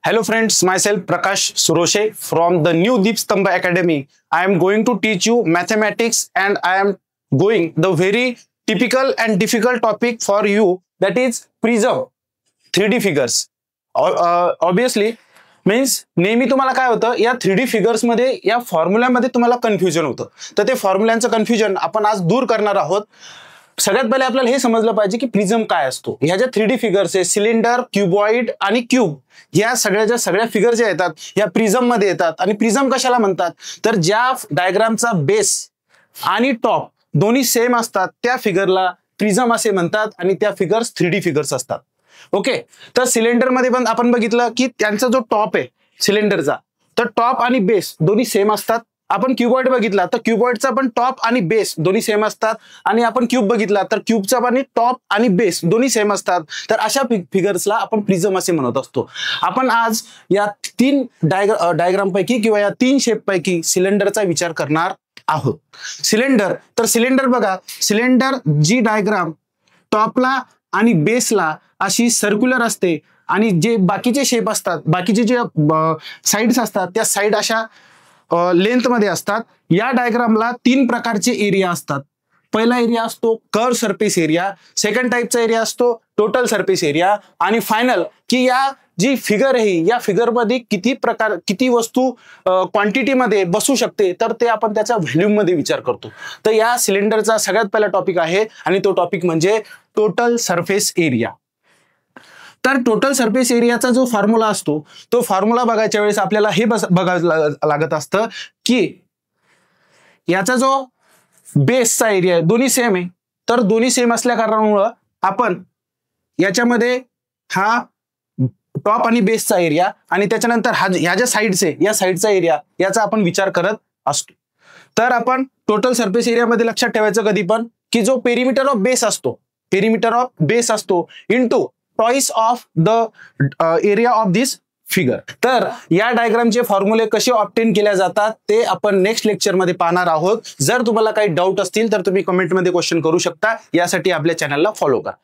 Hello friends, myself Prakash Suroshe from the new Deep Stambha Academy. I am going to teach you mathematics and I am going the very typical and difficult topic for you, that is prism 3D figures. Obviously means नेहमी तुम्हाला काय होतं या 3D figures मध्ये या फॉर्म्युल्यामध्ये तुम्हाला confusion होतं. तर ते फॉर्म्युल्यांचं कन्फ्युजन आपण आज दूर करणार आहोत. सगळ्यात पहिले आपल्याला हे समजलं पाहिजे की प्रिझम काय असतो. ह्या ज्या 3D फिगर्स आहे सिलेंडर, क्युबॉइड आणि क्यूब, या सगळ्या फिगर ज्या येतात या प्रिझम मध्ये येतात. आणि प्रिझम कशाला म्हणतात तर ज्या डायग्रामचा बेस आणि टॉप दोन्ही सेम असतात त्या फिगरला प्रिझम असे म्हणतात आणि त्या फिगर्स 3D फिगर्स असतात. ओके, तर सिलेंडर मध्ये पण आपण बघितलं की त्यांचा जो टॉप आहे सिलेंडरचा, तर टॉप आणि बेस दोन्ही सेम असतात. आपण क्यूबॉइड बघितला तर क्यूबॉइडचा पण टॉप आणि बेस दोन्ही सेम असतात. आणि आपण क्यूब बघितला तर क्यूबचा पण टॉप आणि बेस दोन्ही सेम असतात. तर अशा फिगर्सला आपण प्रिझम असे म्हणत असतो. आपण आज या तीन डायग्राम पैकी किंवा या तीन शेप पैकी सिलेंडरचा विचार करणार आहोत. सिलेंडर बघा, सिलेंडर जी डायग्राम टॉपला आणि बेसला अशी सर्क्युलर असते आणि जे बाकीचे शेप असतात, बाकीचे जे साइड्स असतात त्या साइड अशा लेंथ मध्ये असतात. या डायग्रामला तीन प्रकारचे एरिया असतात. पहिला एरिया असतो कर्व सरफेस एरिया, सेकंड टाइपचा एरिया असतो टोटल सरफेस एरिया, आणि फायनल की या जी फिगर आहे या फिगर मध्ये किती वस्तू क्वांटिटी मध्ये बसू शकते तर ते आपण त्याच्या व्हॉल्यूम मध्ये विचार करतो. तर या सिलेंडरचा सगळ्यात पहिला टॉपिक आहे आणि तो टॉपिक म्हणजे टोटल सरफेस एरिया. तर टोटल सरफेस एरियाचा जो फॉर्म्युला असतो तो फॉर्म्युला बघायच्या वेळेस आपल्याला हे बघायला लागत असतं की याचा जो बेसचा एरिया आहे दोन्ही सेम आहे. तर दोन्ही सेम असल्या कारणामुळे आपण याच्यामध्ये हा टॉप आणि बेसचा एरिया आणि त्याच्यानंतर ह्या ज्या साइड्स आहे या साइडचा एरिया याचा आपण विचार करत असतो. तर आपण टोटल सरफेस एरिया मध्ये लक्षात ठेवायचं कधी पण की जो पेरिमीटर ऑफ बेस असतो into toys of the area of this figure. तर या डायग्रामचे फॉर्म्युले कसे ऑब्टेन केल्या जातात ते आपण नेक्स्ट लेक्चर मध्ये पाहणार आहोत. जर तुम्हाला काही डाऊट असतील तर तुम्ही कमेंट मध्ये क्वेश्चन करू शकता. यासाठी आपल्या चॅनलला फॉलो करा.